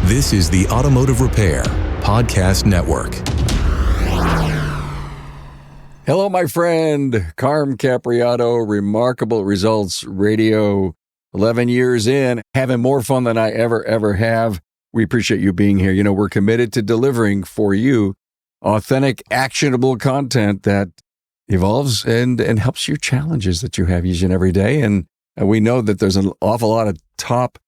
This is the Automotive Repair Podcast Network. Hello, my friend. Carm Capriotto, Remarkable Results Radio. 11 years in, having more fun than I ever have. We appreciate you being here. You know, we're committed to delivering for you authentic, actionable content that evolves and helps your challenges that you have each and every day. And we know that there's an awful lot of top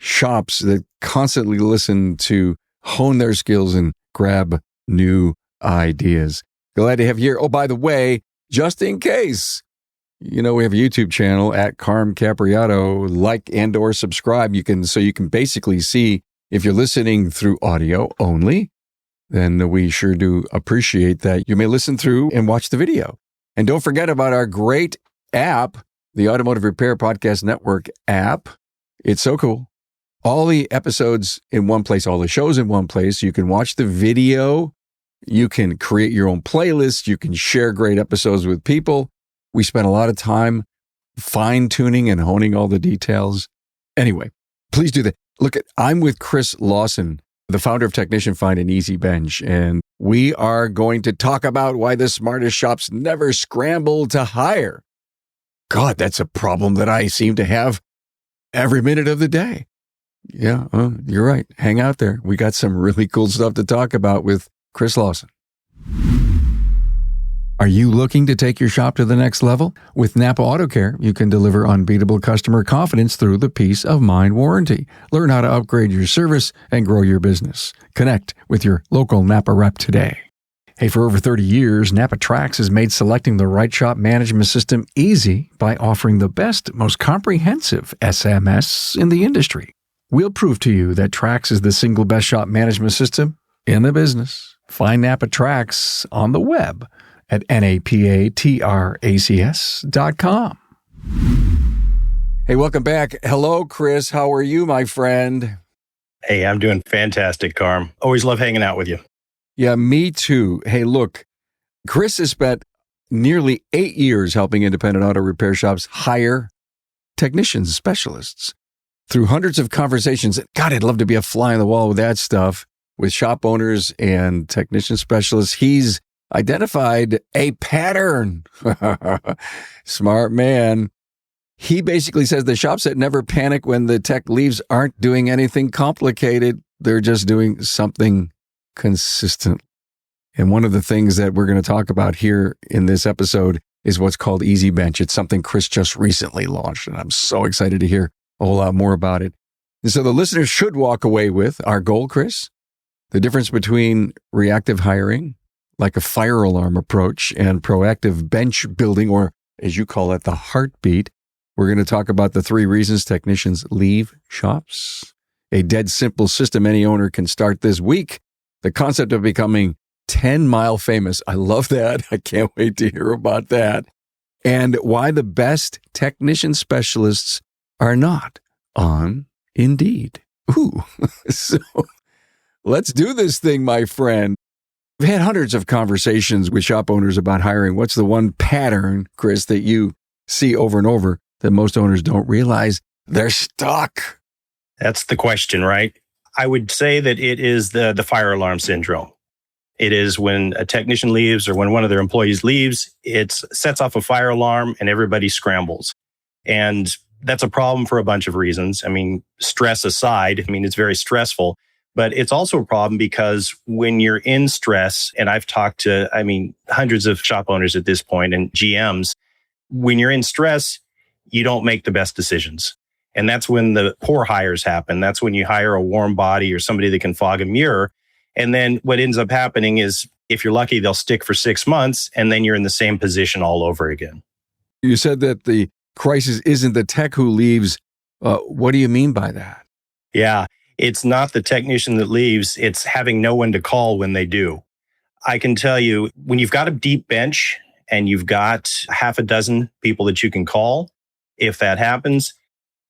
shops that constantly listen to hone their skills and grab new ideas. Glad to have you here. Oh, by the way, just in case, you know, we have a YouTube channel at Carm Capriotto. Like and or subscribe. You can basically see if you're listening through audio only, then we sure do appreciate that. You may listen through and watch the video. And don't forget about our great app, the Automotive Repair Podcast Network app. It's so cool. All the episodes in one place, all the shows in one place. You can watch the video. You can create your own playlist. You can share great episodes with people. We spent a lot of time fine-tuning and honing all the details. Anyway, please do that. I'm with Chris Lawson, the founder of Technician Find and Easy Bench, and we are going to talk about why the smartest shops never scramble to hire. God, that's a problem that I seem to have every minute of the day. Yeah, you're right. Hang out there. We got some really cool stuff to talk about with Chris Lawson. Are you looking to take your shop to the next level? With NAPA Auto Care, you can deliver unbeatable customer confidence through the peace of mind warranty. Learn how to upgrade your service and grow your business. Connect with your local NAPA rep today. Hey, for over 30 years, NAPA Trax has made selecting the right shop management system easy by offering the best, most comprehensive SMS in the industry. We'll prove to you that Trax is the single best shop management system in the business. Find NAPA Trax on the web at napatracs.com. Hey, welcome back. Hello, Chris. How are you, my friend? Hey, I'm doing fantastic, Carm. Always love hanging out with you. Yeah, me too. Hey, look, Chris has spent nearly 8 years helping independent auto repair shops hire technicians, specialists. Through hundreds of conversations, God, I'd love to be a fly on the wall with that stuff, with shop owners and technician specialists. He's identified a pattern. Smart man. He basically says the shops that never panic when the tech leaves aren't doing anything complicated. They're just doing something consistent. And one of the things that we're going to talk about here in this episode is what's called Easy Bench. It's something Chris just recently launched, and I'm so excited to hear a whole lot more about it. And so the listeners should walk away with our goal, Chris, the difference between reactive hiring, like a fire alarm approach, and proactive bench building, or as you call it, the heartbeat. We're going to talk about the 3 reasons technicians leave shops, a dead simple system any owner can start this week, the concept of becoming 10-mile famous. I love that. I can't wait to hear about that. And why the best technician specialists are not on Indeed. Ooh, so let's do this thing, my friend. We've had hundreds of conversations with shop owners about hiring. What's the one pattern, Chris, that you see over and over that most owners don't realize? They're stuck. That's the question, right? I would say that it is the fire alarm syndrome. It is when a technician leaves or when one of their employees leaves, it sets off a fire alarm and everybody scrambles. And that's a problem for a bunch of reasons. I mean, stress aside, it's very stressful, but it's also a problem because when you're in stress, and I've talked to, hundreds of shop owners at this point and GMs, when you're in stress, you don't make the best decisions. And that's when the poor hires happen. That's when you hire a warm body or somebody that can fog a mirror. And then what ends up happening is, if you're lucky, they'll stick for 6 months and then you're in the same position all over again. You said that the crisis isn't the tech who leaves. What do you mean by that? Yeah, it's not the technician that leaves. It's having no one to call when they do. I can tell you, when you've got a deep bench and you've got half a dozen people that you can call, if that happens,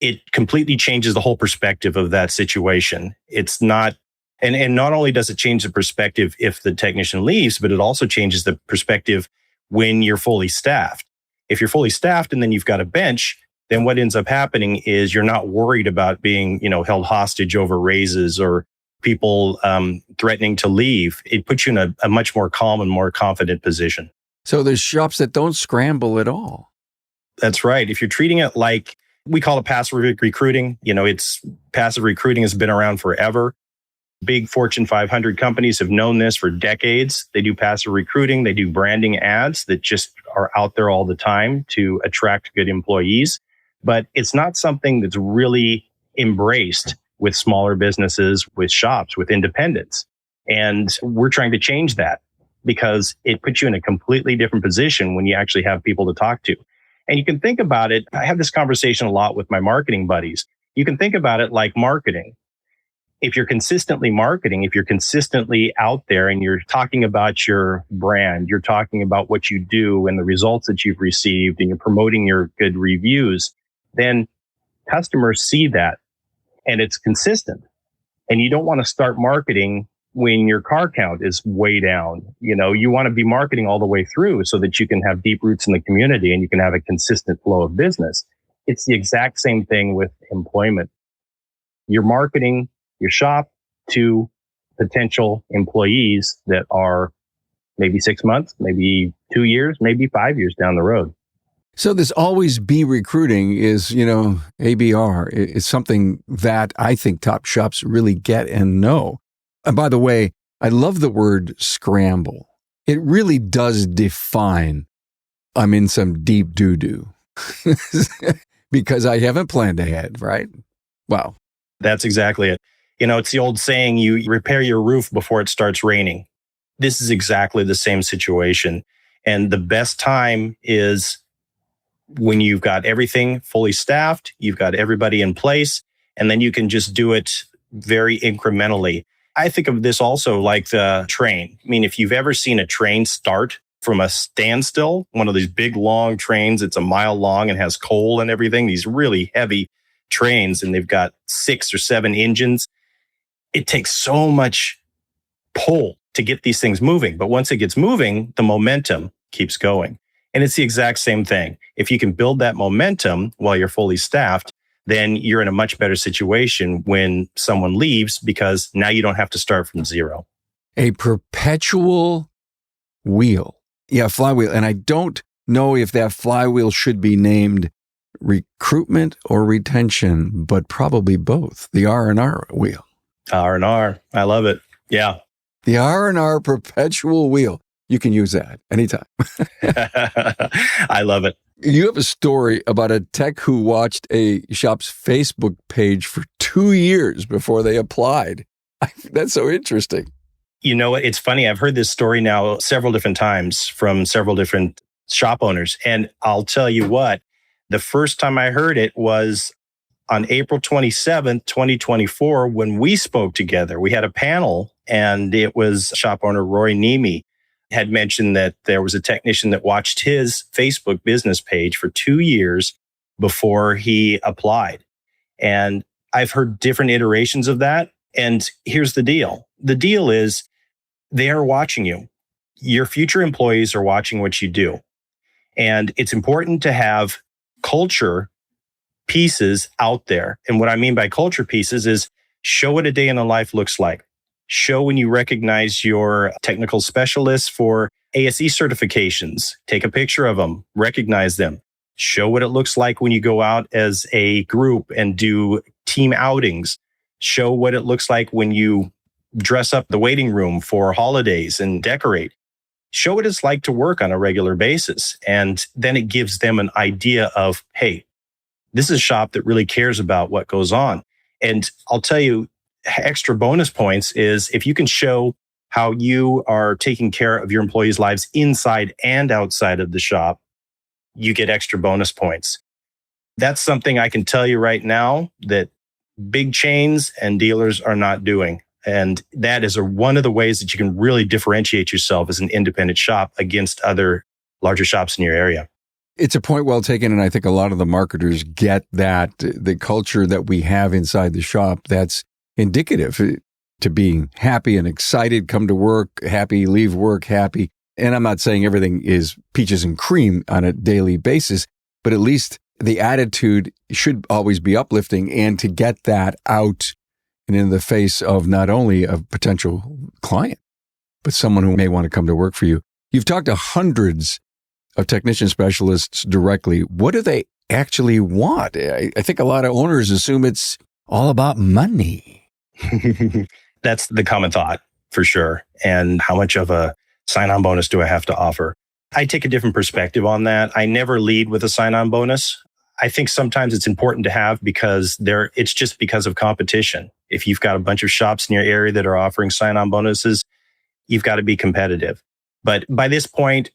it completely changes the whole perspective of that situation. It's not, and not only does it change the perspective if the technician leaves, but it also changes the perspective when you're fully staffed. If you're fully staffed and then you've got a bench, then what ends up happening is you're not worried about being, held hostage over raises or people threatening to leave, it puts you in a much more calm and more confident position. So there's shops that don't scramble at all. That's right. If you're treating it like, we call it passive recruiting, passive recruiting has been around forever. Big Fortune 500 companies have known this for decades. They do passive recruiting. They do branding ads that just are out there all the time to attract good employees. But it's not something that's really embraced with smaller businesses, with shops, with independents. And we're trying to change that because it puts you in a completely different position when you actually have people to talk to. And you can think about it. I have this conversation a lot with my marketing buddies. You can think about it like marketing. If you're consistently marketing, if you're consistently out there and you're talking about your brand, you're talking about what you do and the results that you've received, and you're promoting your good reviews, then customers see that and it's consistent. And you don't want to start marketing when your car count is way down. You want to be marketing all the way through so that you can have deep roots in the community and you can have a consistent flow of business. It's the exact same thing with employment. You're marketing your shop to potential employees that are maybe 6 months, maybe 2 years, maybe 5 years down the road. So this always be recruiting is, ABR is something that I think top shops really get and know. And by the way, I love the word scramble. It really does define I'm in some deep doo-doo because I haven't planned ahead, right? Wow. That's exactly it. It's the old saying, you repair your roof before it starts raining. This is exactly the same situation. And the best time is when you've got everything fully staffed, you've got everybody in place, and then you can just do it very incrementally. I think of this also like the train. I mean, if you've ever seen a train start from a standstill, one of these big, long trains, it's a mile long and has coal and everything, these really heavy trains, and they've got 6 or 7 engines. It takes so much pull to get these things moving. But once it gets moving, the momentum keeps going. And it's the exact same thing. If you can build that momentum while you're fully staffed, then you're in a much better situation when someone leaves because now you don't have to start from zero. A perpetual wheel. Yeah, flywheel. And I don't know if that flywheel should be named recruitment or retention, but probably both. The R&R wheel. R&R. I love it. Yeah. The R&R perpetual wheel. You can use that anytime. I love it. You have a story about a tech who watched a shop's Facebook page for 2 years before they applied. That's so interesting. You know what? It's funny. I've heard this story now several different times from several different shop owners. And I'll tell you what, the first time I heard it was on April 27th, 2024, when we spoke together. We had a panel, and it was shop owner Roy Nemi had mentioned that there was a technician that watched his Facebook business page for 2 years before he applied. And I've heard different iterations of that. And here's the deal. The deal is they are watching you. Your future employees are watching what you do. And it's important to have culture pieces out there. And what I mean by culture pieces is show what a day in the life looks like. Show when you recognize your technical specialists for ASE certifications. Take a picture of them, recognize them. Show what it looks like when you go out as a group and do team outings. Show what it looks like when you dress up the waiting room for holidays and decorate. Show what it's like to work on a regular basis. And then it gives them an idea of, hey, this is a shop that really cares about what goes on. And I'll tell you, extra bonus points is if you can show how you are taking care of your employees' lives inside and outside of the shop, you get extra bonus points. That's something I can tell you right now that big chains and dealers are not doing. And that is one of the ways that you can really differentiate yourself as an independent shop against other larger shops in your area. It's a point well taken, and I think a lot of the marketers get that the culture that we have inside the shop that's indicative to being happy and excited, come to work happy, leave work happy. And I'm not saying everything is peaches and cream on a daily basis, but at least the attitude should always be uplifting. And to get that out and in the face of not only a potential client, but someone who may want to come to work for you. You've talked to hundreds of technician specialists directly. What do they actually want? I think a lot of owners assume it's all about money. That's the common thought for sure. And how much of a sign-on bonus do I have to offer? I take a different perspective on that. I never lead with a sign-on bonus. I think sometimes it's important to have because it's just because of competition. If you've got a bunch of shops in your area that are offering sign-on bonuses, you've got to be competitive. But by this point,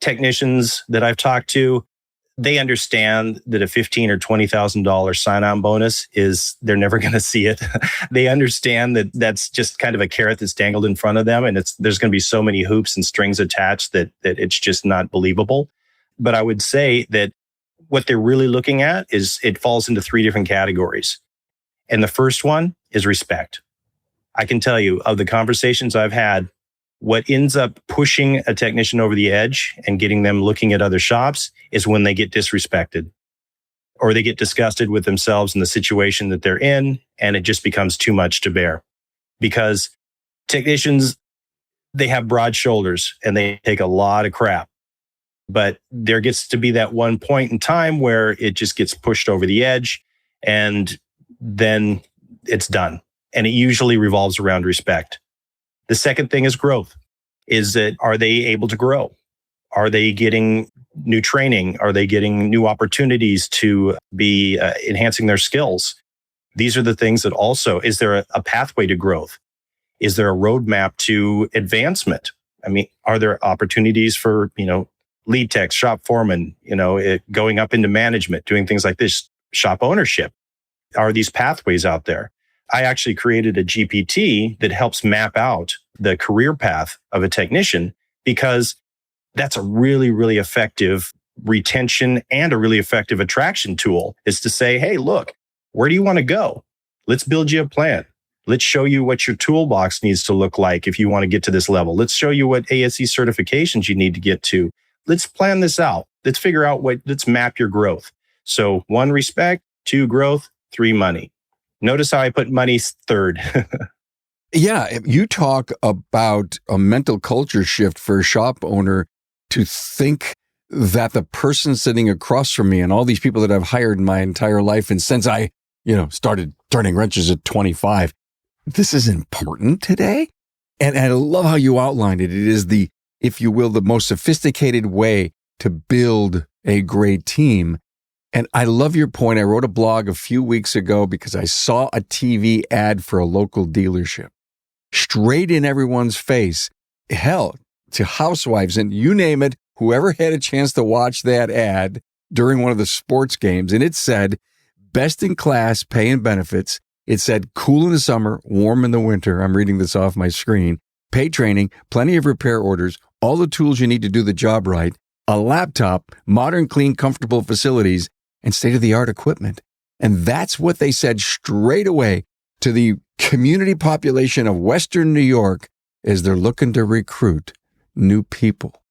technicians that I've talked to, they understand that a $15,000 or $20,000 sign-on bonus they're never going to see it. They understand that that's just kind of a carrot that's dangled in front of them. And there's going to be so many hoops and strings attached that it's just not believable. But I would say that what they're really looking at is it falls into 3 different categories. And the first one is respect. I can tell you of the conversations I've had, what ends up pushing a technician over the edge and getting them looking at other shops is when they get disrespected or they get disgusted with themselves and the situation that they're in, and it just becomes too much to bear. Because technicians, they have broad shoulders and they take a lot of crap. But there gets to be that one point in time where it just gets pushed over the edge and then it's done. And it usually revolves around respect. The second thing is growth. Are they able to grow? Are they getting new training? Are they getting new opportunities to be enhancing their skills? These are the things that also, is there a pathway to growth? Is there a roadmap to advancement? I mean, are there opportunities for, lead techs, shop foreman, going up into management, doing things like this, shop ownership? Are these pathways out there? I actually created a GPT that helps map out the career path of a technician because that's a really, really effective retention and a really effective attraction tool is to say, hey, look, where do you want to go? Let's build you a plan. Let's show you what your toolbox needs to look like if you want to get to this level. Let's show you what ASE certifications you need to get to. Let's plan this out. Let's figure out let's map your growth. So 1, respect, 2, growth, 3, money. Notice how I put money third. Yeah, you talk about a mental culture shift for a shop owner to think that the person sitting across from me and all these people that I've hired in my entire life, and since I, started turning wrenches at 25, this is important today. And I love how you outlined it. It is if you will, the most sophisticated way to build a great team. And I love your point. I wrote a blog a few weeks ago because I saw a TV ad for a local dealership. Straight in everyone's face. Hell, to housewives and you name it, whoever had a chance to watch that ad during one of the sports games. And it said, best in class pay and benefits. It said, cool in the summer, warm in the winter. I'm reading this off my screen. Paid training, plenty of repair orders, all the tools you need to do the job right, a laptop, modern, clean, comfortable facilities, and state-of-the-art equipment. And that's what they said straight away to the community population of Western New York as they're looking to recruit new people.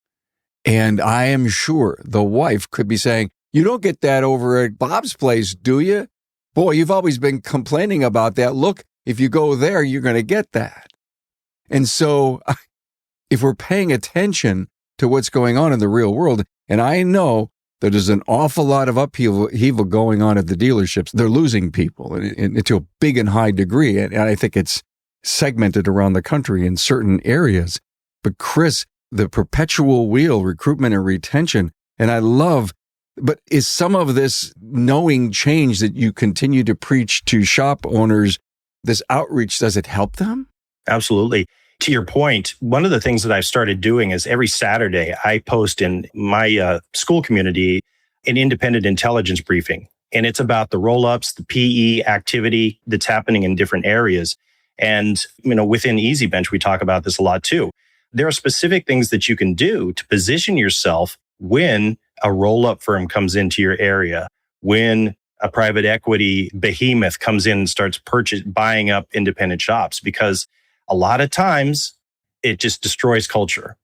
And I am sure the wife could be saying, you don't get that over at Bob's place, do you? Boy, you've always been complaining about that. Look, if you go there, you're going to get that. And so if we're paying attention to what's going on in the real world, and I know that there's an awful lot of upheaval going on at the dealerships. They're losing people to a big and high degree. And I think it's segmented around the country in certain areas. But Chris, the perpetual wheel, recruitment and retention, and I love, but is some of this knowing change that you continue to preach to shop owners, this outreach, does it help them? Absolutely. To your point, one of the things that I've started doing is every Saturday, I post in my school community an independent intelligence briefing. And it's about the roll-ups, the PE activity that's happening in different areas. And, within EasyBench, we talk about this a lot too. There are specific things that you can do to position yourself when a roll-up firm comes into your area, when a private equity behemoth comes in and starts buying up independent shops, because a lot of times it just destroys culture.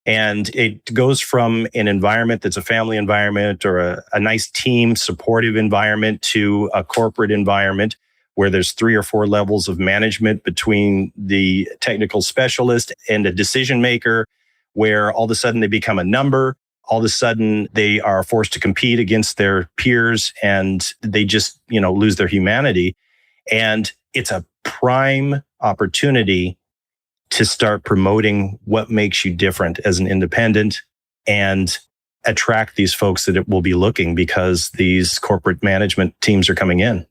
And it goes from an environment that's a family environment or a nice team supportive environment to a corporate environment where there's 3 or 4 levels of management between the technical specialist and a decision maker, where all of a sudden they become a number. All of a sudden they are forced to compete against their peers and they just, lose their humanity. And it's a prime opportunity to start promoting what makes you different as an independent and attract these folks that it will be looking, because these corporate management teams are coming in.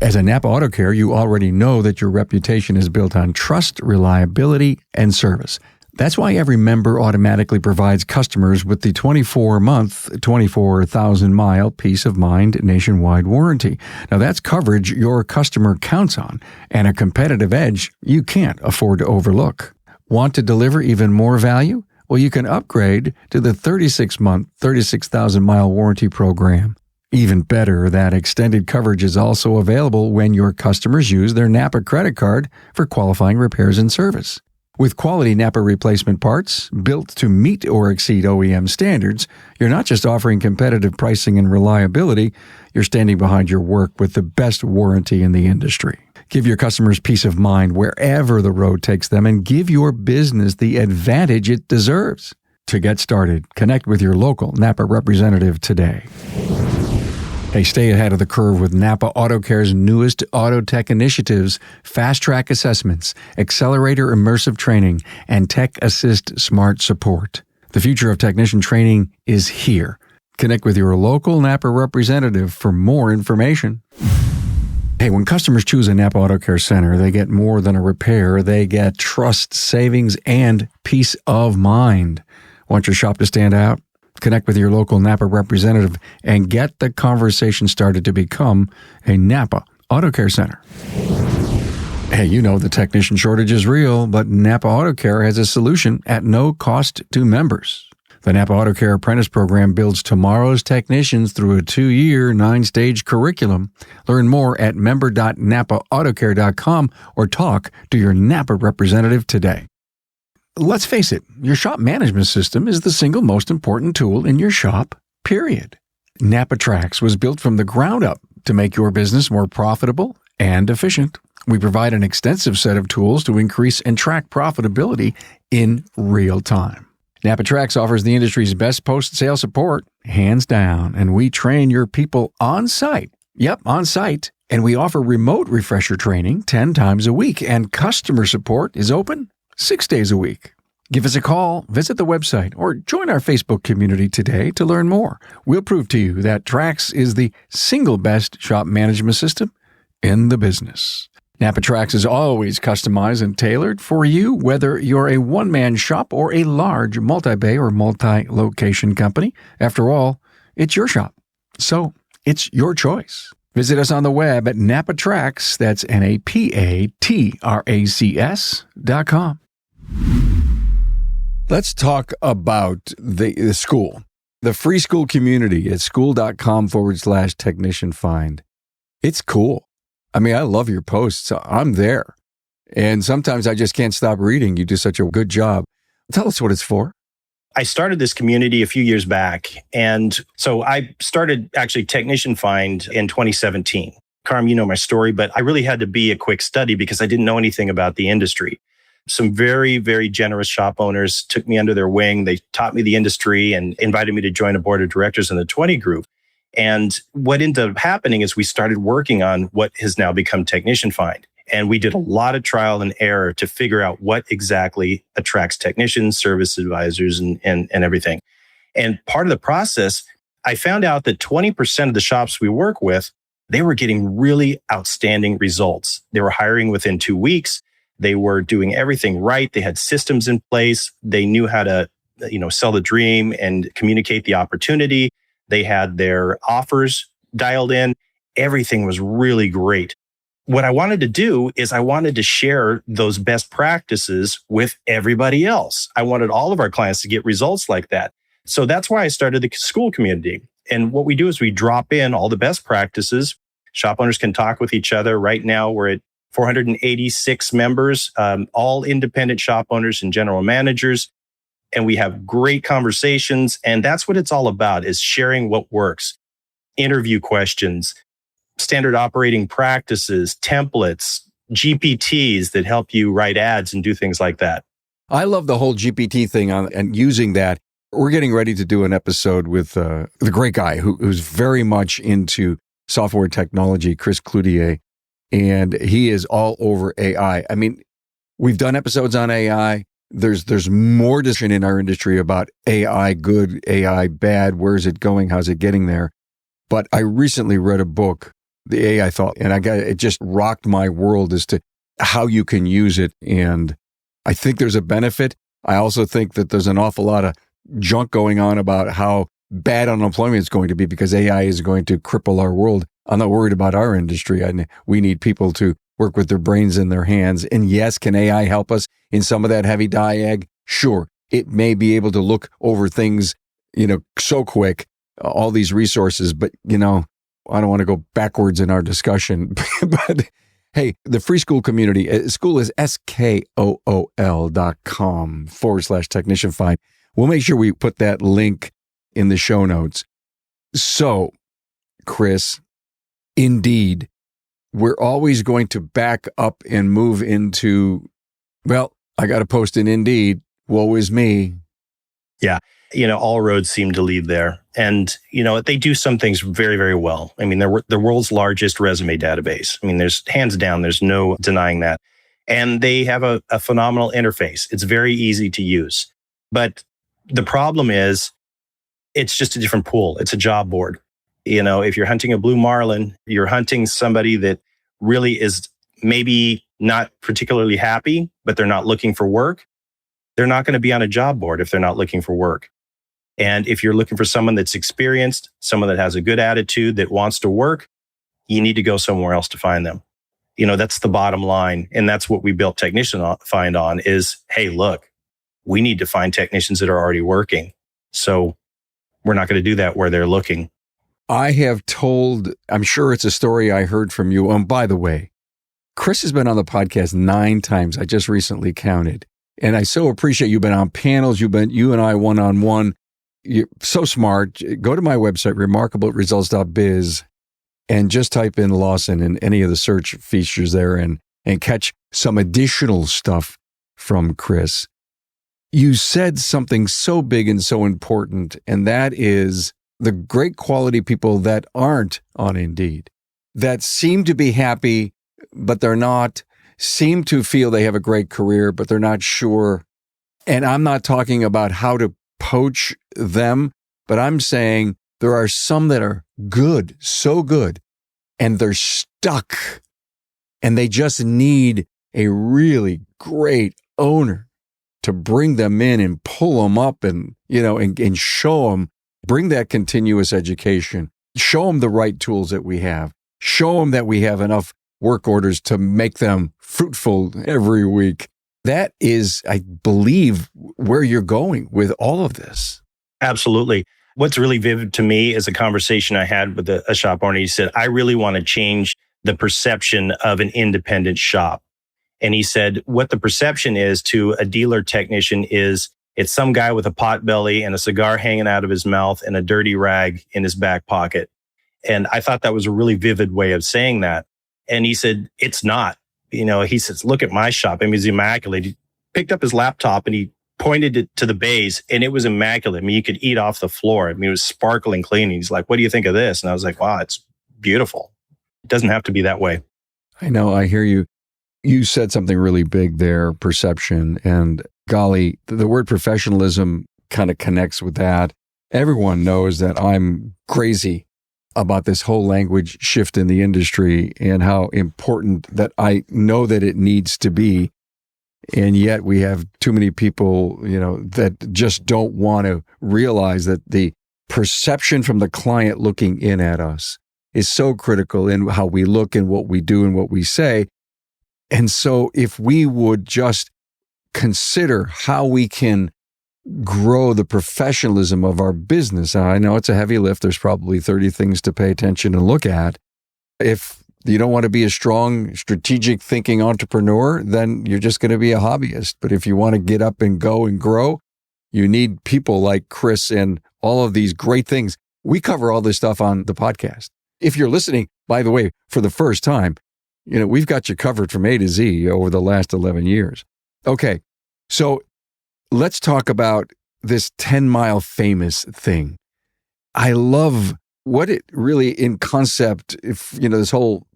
As a NAPA Auto Care, you already know that your reputation is built on trust, reliability, and service. That's why every member automatically provides customers with the 24-month, 24,000-mile peace of mind nationwide warranty. Now, that's coverage your customer counts on and a competitive edge you can't afford to overlook. Want to deliver even more value? Well, you can upgrade to the 36-month, 36,000-mile warranty program. Even better, that extended coverage is also available when your customers use their NAPA credit card for qualifying repairs and service. With quality NAPA replacement parts built to meet or exceed OEM standards, you're not just offering competitive pricing and reliability, you're standing behind your work with the best warranty in the industry. Give your customers peace of mind wherever the road takes them and give your business the advantage it deserves. To get started, connect with your local NAPA representative today. Hey, stay ahead of the curve with NAPA Auto Care's newest auto tech initiatives, Fast Track Assessments, Accelerator Immersive Training, and Tech Assist Smart Support. The future of technician training is here. Connect with your local NAPA representative for more information. Hey, when customers choose a NAPA Auto Care Center, they get more than a repair. They get trust, savings, and peace of mind. Want your shop to stand out? Connect with your local NAPA representative and get the conversation started to become a NAPA Auto Care Center. Hey, the technician shortage is real, but NAPA Auto Care has a solution at no cost to members. The NAPA Auto Care Apprentice Program builds tomorrow's technicians through a 2-year, 9-stage curriculum. Learn more at member.napaautocare.com or talk to your NAPA representative today. Let's face it, your shop management system is the single most important tool in your shop, period. NAPA Trax was built from the ground up to make your business more profitable and efficient. We provide an extensive set of tools to increase and track profitability in real time. NAPA Trax offers the industry's best post-sale support, hands down, and we train your people on site. Yep, on site. And we offer remote refresher training 10 times a week, and customer support is open 6 days a week. Give us a call, visit the website, or join our Facebook community today to learn more. We'll prove to you that Trax is the single best shop management system in the business. NAPA Trax is always customized and tailored for you, whether you're a one-man shop or a large multi-bay or multi-location company. After all, it's your shop, so it's your choice. Visit us on the web at NAPATrax, that's NAPATRACS.com. Let's talk about the school, the free school community at school.com/technician find. It's cool. I mean, I love your posts. I'm there. And sometimes I just can't stop reading. You do such a good job. Tell us what it's for. I started this community a few years back. And so I started actually Technician Find in 2017. Carm, you know my story, but I really had to be a quick study because I didn't know anything about the industry. Some very, very generous shop owners took me under their wing. They taught me the industry and invited me to join a board of directors in the 20 group. And what ended up happening is we started working on what has now become Technician Find. And we did a lot of trial and error to figure out what exactly attracts technicians, service advisors, and everything. And part of the process, I found out that 20% of the shops we work with, they were getting really outstanding results. They were hiring within 2 weeks. They were doing everything right. They had systems in place. They knew how to, sell the dream and communicate the opportunity. They had their offers dialed in. Everything was really great. What I wanted to do is I wanted to share those best practices with everybody else. I wanted all of our clients to get results like that. So that's why I started the school community. And what we do is we drop in all the best practices. Shop owners can talk with each other. Right now, we're at 486 members, all independent shop owners and general managers. And we have great conversations. And that's what it's all about, is sharing what works. Interview questions, standard operating practices, templates, GPTs that help you write ads and do things like that. I love the whole GPT thing and using that. We're getting ready to do an episode with the great guy who's very much into software technology, Chris Cloutier, and he is all over AI. I mean, we've done episodes on AI. There's more discussion in our industry about AI good, AI bad, where's it going, how's it getting there. But I recently read a book, The AI Thought, and it just rocked my world as to how you can use it. And I think there's a benefit. I also think that there's an awful lot of junk going on about how bad unemployment is going to be because AI is going to cripple our world. I'm not worried about our industry. We need people to work with their brains in their hands. And yes, can AI help us in some of that heavy diag? Sure. It may be able to look over things, so quick, all these resources, but, I don't want to go backwards in our discussion. But hey, the free school community, school is skool.com/technician find. We'll make sure we put that link in the show notes. So, Chris, indeed, we're always going to back up and move into, I got to post in Indeed. Woe is me. Yeah. All roads seem to lead there. And, they do some things very, very well. I mean, they're the world's largest resume database. I mean, there's no denying that. And they have a phenomenal interface. It's very easy to use. But the problem is, it's just a different pool. It's a job board. If you're hunting a blue marlin, you're hunting somebody that really is maybe not particularly happy, but they're not looking for work. They're not going to be on a job board if they're not looking for work. And if you're looking for someone that's experienced, someone that has a good attitude, that wants to work, you need to go somewhere else to find them. That's the bottom line. And that's what we built Technician Find on is, hey, look, we need to find technicians that are already working. So we're not going to do that where they're looking. I have told, I'm sure it's a story I heard from you. And by the way, Chris has been on the podcast 9 times. I just recently counted. And I so appreciate you've been on panels. You and I one-on-one. You're so smart. Go to my website, remarkableresults.biz, and just type in Lawson in any of the search features there and catch some additional stuff from Chris. You said something so big and so important, and that is the great quality people that aren't on Indeed, that seem to be happy, but they're not, seem to feel they have a great career, but they're not sure. And I'm not talking about how to poach them, but I'm saying there are some that are good, so good, and they're stuck, and they just need a really great owner to bring them in and pull them up and show them, bring that continuous education, show them the right tools that we have, show them that we have enough work orders to make them fruitful every week. That is, I believe, where you're going with all of this. Absolutely. What's really vivid to me is a conversation I had with a shop owner. He said, I really want to change the perception of an independent shop. And he said, what the perception is to a dealer technician is it's some guy with a pot belly and a cigar hanging out of his mouth and a dirty rag in his back pocket. And I thought that was a really vivid way of saying that. And he said, it's not. He says, look at my shop. I mean, it's immaculate. He picked up his laptop and he pointed it to the bays and it was immaculate. I mean, you could eat off the floor. I mean, it was sparkling clean. He's like, what do you think of this? And I was like, wow, it's beautiful. It doesn't have to be that way. I know. I hear you. You said something really big there, perception. And golly, the word professionalism kind of connects with that. Everyone knows that I'm crazy about this whole language shift in the industry and how important that I know that it needs to be. And yet we have too many people, that just don't want to realize that the perception from the client looking in at us is so critical in how we look and what we do and what we say. And so if we would just consider how we can grow the professionalism of our business. I know it's a heavy lift. There's probably 30 things to pay attention and look at. If you don't want to be a strong, strategic thinking entrepreneur, then you're just going to be a hobbyist. But if you want to get up and go and grow, you need people like Chris and all of these great things. We cover all this stuff on the podcast. If you're listening, by the way, for the first time, we've got you covered from A to Z over the last 11 years. Okay, so let's talk about this 10-mile famous thing. I love what it really, in concept, if, this whole,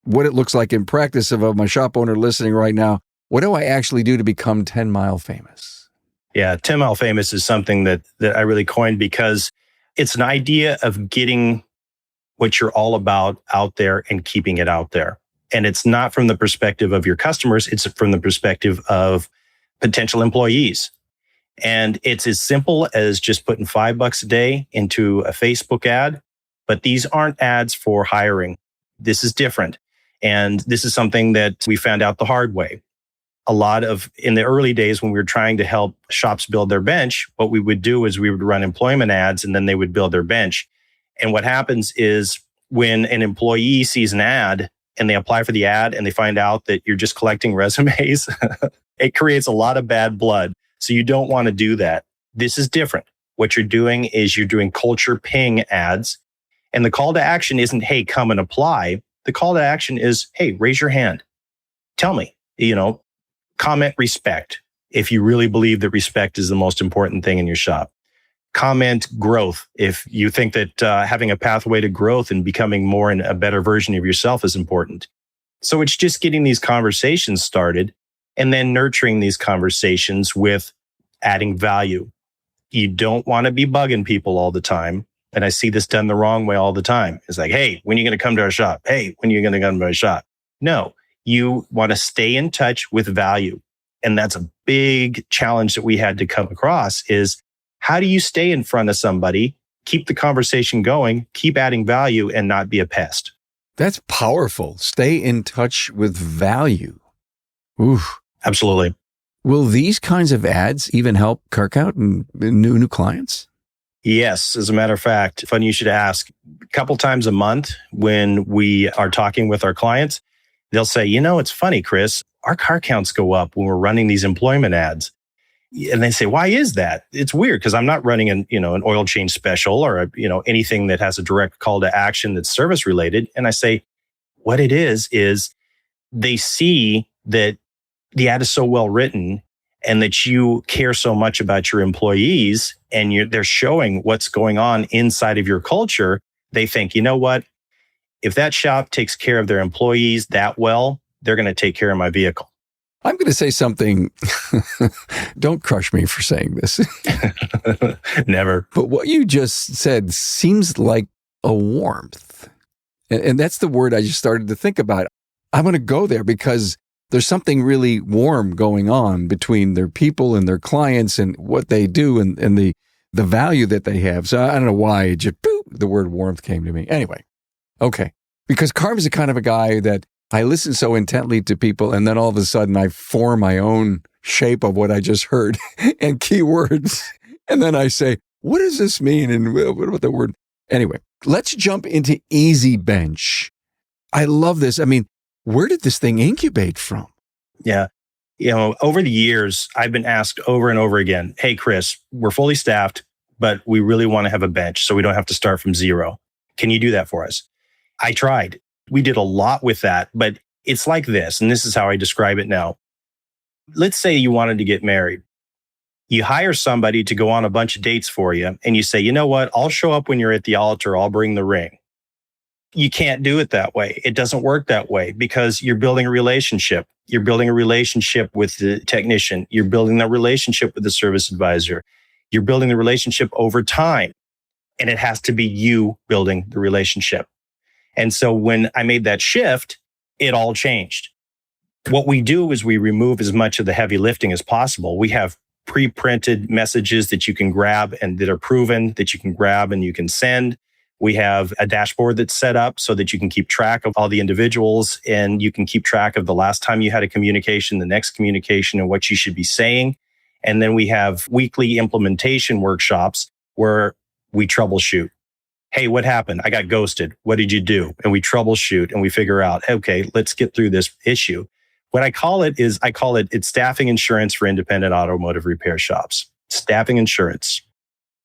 what it looks like in practice of my shop owner listening right now. What do I actually do to become 10-mile famous? Yeah, 10-mile famous is something that I really coined because it's an idea of getting what you're all about out there and keeping it out there. And it's not from the perspective of your customers. It's from the perspective of potential employees. And it's as simple as just putting $5 a day into a Facebook ad. But these aren't ads for hiring. This is different. And this is something that we found out the hard way. In the early days when we were trying to help shops build their bench, what we would do is we would run employment ads and then they would build their bench. And what happens is when an employee sees an ad and they apply for the ad and they find out that you're just collecting resumes, it creates a lot of bad blood. So you don't want to do that. This is different. What you're doing is you're doing culture ping ads. And the call to action isn't, hey, come and apply. The call to action is, hey, raise your hand. Tell me, comment respect. If you really believe that respect is the most important thing in your shop. Comment growth. If you think that having a pathway to growth and becoming more and a better version of yourself is important. So it's just getting these conversations started and then nurturing these conversations with adding value. You don't want to be bugging people all the time. And I see this done the wrong way all the time. It's like, hey, when are you going to come to our shop? Hey, when are you going to come to our shop? No, you want to stay in touch with value. And that's a big challenge that we had to come across is how do you stay in front of somebody, keep the conversation going, keep adding value and not be a pest? That's powerful. Stay in touch with value. Ooh. Absolutely. Will these kinds of ads even help Carkout and new clients? Yes. As a matter of fact, funny you should ask. A couple times a month when we are talking with our clients, they'll say, it's funny, Chris, our car counts go up when we're running these employment ads. And they say, why is that? It's weird because I'm not running an oil change special or, anything that has a direct call to action that's service related. And I say, what it is they see that the ad is so well written and that you care so much about your employees and they're showing what's going on inside of your culture. They think, you know what? If that shop takes care of their employees that well, they're going to take care of my vehicle. I'm going to say something. Don't crush me for saying this. Never. But what you just said seems like a warmth. And that's the word I just started to think about. I'm going to go there because there's something really warm going on between their people and their clients and what they do and the value that they have. So I don't know why the word warmth came to me. Anyway, okay. Because Carm is the kind of a guy that I listen so intently to people and then all of a sudden I form my own shape of what I just heard and keywords. And then I say, what does this mean? And what about the word? Anyway, let's jump into Easy Bench. I love this. I mean, where did this thing incubate from? Yeah. Over the years, I've been asked over and over again, hey, Chris, we're fully staffed, but we really want to have a bench so we don't have to start from zero. Can you do that for us? I tried. We did a lot with that, but it's like this, and this is how I describe it now. Let's say you wanted to get married. You hire somebody to go on a bunch of dates for you, and you say, you know what? I'll show up when you're at the altar. I'll bring the ring. You can't do it that way. It doesn't work that way because you're building a relationship. You're building a relationship with the technician. You're building a relationship with the service advisor. You're building the relationship over time, and it has to be you building the relationship. And so when I made that shift, it all changed. What we do is we remove as much of the heavy lifting as possible. We have pre-printed messages that you can grab and that are proven that you can grab and you can send. We have a dashboard that's set up so that you can keep track of all the individuals and you can keep track of the last time you had a communication, the next communication, and what you should be saying. And then we have weekly implementation workshops where we troubleshoot. Hey, what happened? I got ghosted. What did you do? And we troubleshoot and we figure out, okay, let's get through this issue. What I call it is, it's staffing insurance for independent automotive repair shops. Staffing insurance.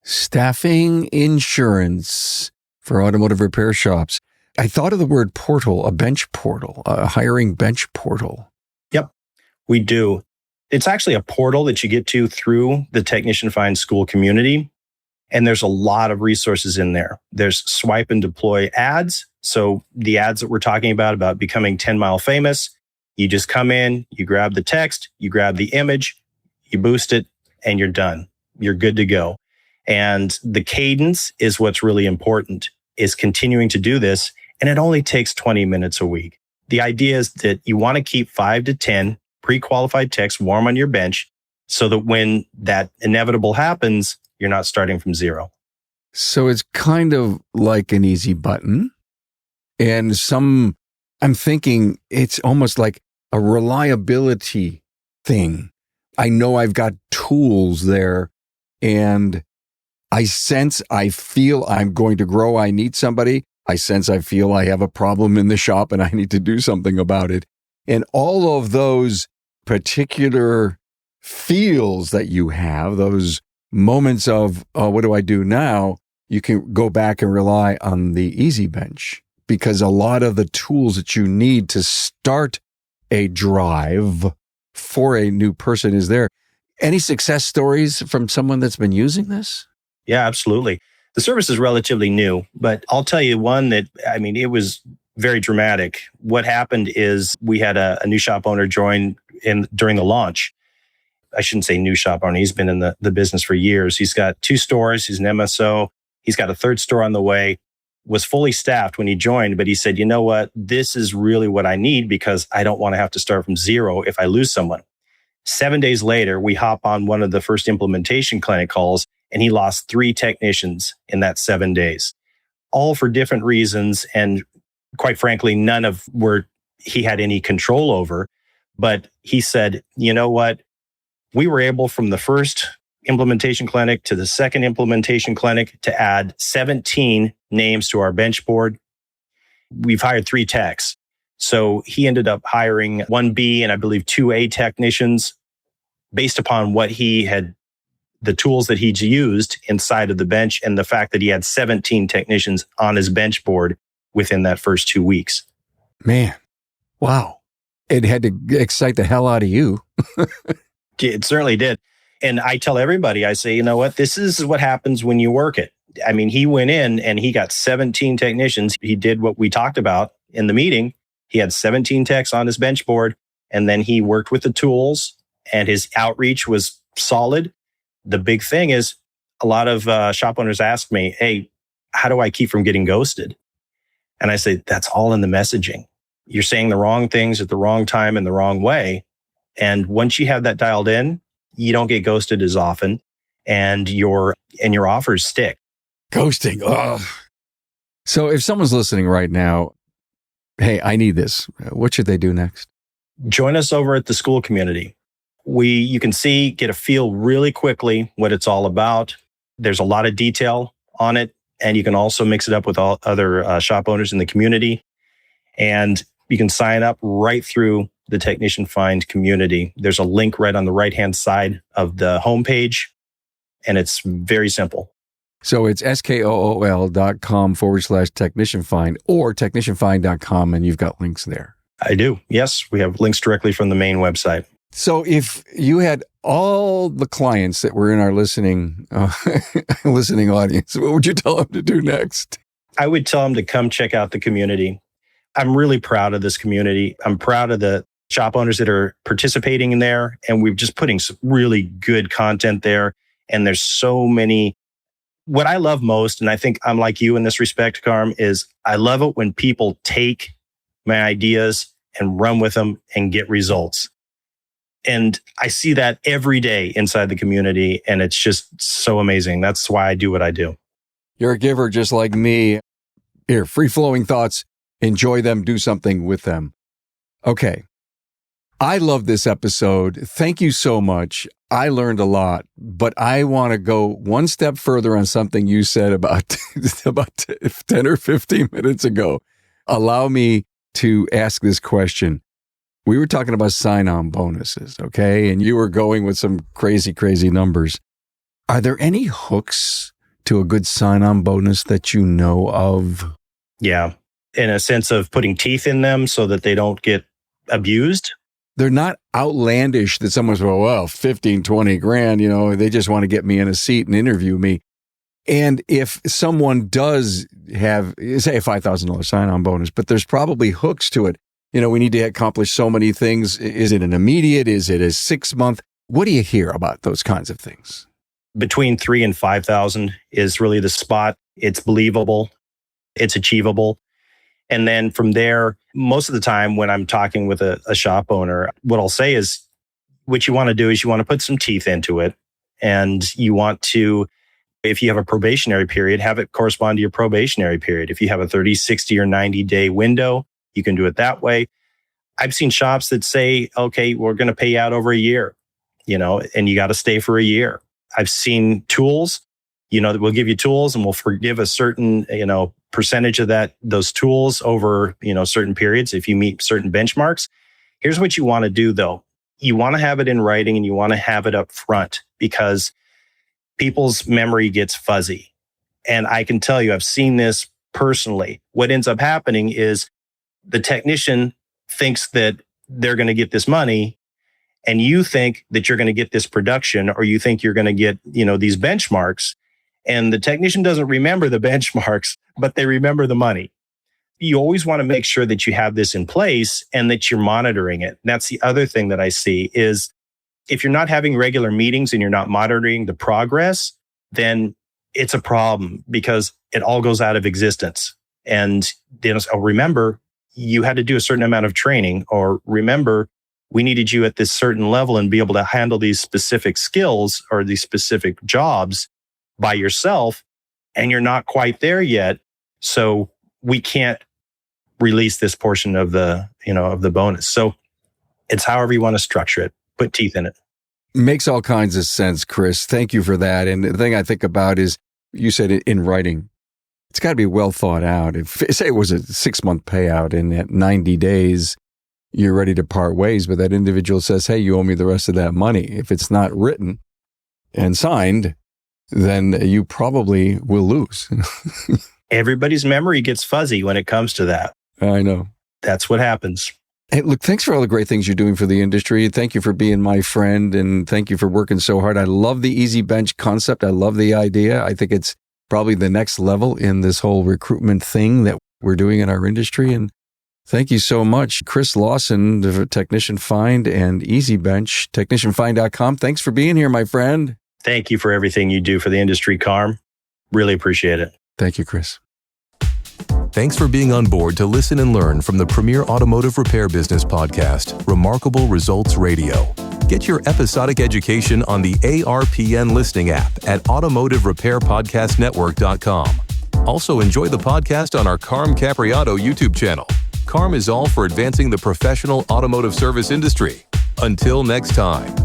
Staffing insurance for automotive repair shops. I thought of the word portal, a bench portal, a hiring bench portal. Yep, we do. It's actually a portal that you get to through the Technician Find School community. And there's a lot of resources in there. There's swipe and deploy ads. So the ads that we're talking about becoming 10-mile famous, you just come in, you grab the text, you grab the image, you boost it, and you're done. You're good to go. And the cadence is what's really important, is continuing to do this. And it only takes 20 minutes a week. The idea is that you want to keep 5 to 10 pre-qualified techs warm on your bench so that when that inevitable happens, you're not starting from zero. So it's kind of like an easy button. And I'm thinking it's almost like a reliability thing. I know I've got tools there, and I feel I'm going to grow. I need somebody. I feel I have a problem in the shop and I need to do something about it. And all of those particular feels that you have, those moments of, what do I do now? You can go back and rely on the Easy Bench, because a lot of the tools that you need to start a drive for a new person is there. Any success stories from someone that's been using this? Yeah, absolutely. The service is relatively new, but I'll tell you one that, it was very dramatic. What happened is we had a new shop owner join during the launch. I shouldn't say new shop owner. He's been in the business for years. He's got 2 stores. He's an MSO. He's got a 3rd store on the way, was fully staffed when he joined, but he said, you know what? This is really what I need, because I don't want to have to start from zero if I lose someone. 7 days later, we hop on one of the first implementation clinic calls, and he lost 3 technicians in that 7 days, all for different reasons. And quite frankly, none of where he had any control over. But he said, you know what? We were able, from the first implementation clinic to the second implementation clinic, to add 17 names to our bench board. We've hired 3 techs. So he ended up hiring 1B and I believe 2A technicians based upon the tools that he'd used inside of the bench, and the fact that he had 17 technicians on his bench board within that first 2 weeks. Man, wow. It had to excite the hell out of you. It certainly did. And I tell everybody, I say, you know what? This is what happens when you work it. He went in and he got 17 technicians. He did what we talked about in the meeting. He had 17 techs on his bench board, and then he worked with the tools, and his outreach was solid. The big thing is, a lot of shop owners ask me, hey, how do I keep from getting ghosted? And I say, that's all in the messaging. You're saying the wrong things at the wrong time in the wrong way. And once you have that dialed in, you don't get ghosted as often, and your offers stick. Ghosting. Ugh. So if someone's listening right now, hey, I need this. What should they do next? Join us over at the school community. You can get a feel really quickly what it's all about. There's a lot of detail on it, and you can also mix it up with all other shop owners in the community. And you can sign up right through the Technician Find community. There's a link right on the right-hand side of the homepage, and it's very simple. So it's skool.com/technician find or technicianfind.com, and you've got links there. I do. Yes, we have links directly from the main website. So if you had all the clients that were in our listening audience, what would you tell them to do next? I would tell them to come check out the community. I'm really proud of this community. I'm proud of the shop owners that are participating in there, and we're just putting some really good content there. And there's so many. What I love most, and I think I'm like you in this respect, Carm, is I love it when people take my ideas and run with them and get results. And I see that every day inside the community, and it's just so amazing. That's why I do what I do. You're a giver just like me. Here, free-flowing thoughts. Enjoy them. Do something with them. Okay. I love this episode. Thank you so much. I learned a lot, but I want to go one step further on something you said about 10 or 15 minutes ago. Allow me to ask this question. We were talking about sign-on bonuses, okay? And you were going with some crazy, crazy numbers. Are there any hooks to a good sign-on bonus that you know of? Yeah. in a sense of putting teeth in them so that they don't get abused. They're not outlandish that someone's, well, 15, 20 grand, they just want to get me in a seat and interview me. And if someone does have, say, a $5,000 sign-on bonus, but there's probably hooks to it. We need to accomplish so many things. Is it an immediate? Is it a 6-month? What do you hear about those kinds of things? Between 3,000 and 5,000 is really the spot. It's believable. It's achievable. And then from there, most of the time when I'm talking with a shop owner, what I'll say is what you want to do is you want to put some teeth into it. And you want to, if you have a probationary period, have it correspond to your probationary period. If you have a 30, 60, or 90-day window, you can do it that way. I've seen shops that say, okay, we're going to pay you out over a year, and you got to stay for a year. I've seen tools, that we'll give you tools and we'll forgive a certain, percentage of those tools over, certain periods if you meet certain benchmarks. Here's what you want to do though. You want to have it in writing and you want to have it up front because people's memory gets fuzzy. And I can tell you, I've seen this personally. What ends up happening is the technician thinks that they're going to get this money and you think that you're going to get this production or you think you're going to get, these benchmarks. And the technician doesn't remember the benchmarks, but they remember the money. You always want to make sure that you have this in place and that you're monitoring it. And that's the other thing that I see is if you're not having regular meetings and you're not monitoring the progress, then it's a problem because it all goes out of existence. And then, remember, you had to do a certain amount of training, or remember, we needed you at this certain level and be able to handle these specific skills or these specific jobs by yourself, and you're not quite there yet. So we can't release this portion of the, of the bonus. So it's however you want to structure it, put teeth in it. Makes all kinds of sense, Chris. Thank you for that. And the thing I think about is you said it in writing. It's got to be well thought out. If say it was a 6-month payout and at 90 days, you're ready to part ways, but that individual says, hey, you owe me the rest of that money. If it's not written and signed, then you probably will lose. Everybody's memory gets fuzzy when it comes to that. I know. That's what happens. Hey, look, thanks for all the great things you're doing for the industry. Thank you for being my friend, and thank you for working so hard. I love the Easy Bench concept. I love the idea. I think it's probably the next level in this whole recruitment thing that we're doing in our industry. And thank you so much. Chris Lawson, the Technician Find, and Easy Bench, technicianfind.com. Thanks for being here, my friend. Thank you for everything you do for the industry, Carm. Really appreciate it. Thank you, Chris. Thanks for being on board to listen and learn from the premier automotive repair business podcast, Remarkable Results Radio. Get your episodic education on the ARPN listening app at automotiverepairpodcastnetwork.com. Also enjoy the podcast on our Carm Capriotto YouTube channel. Carm is all for advancing the professional automotive service industry. Until next time.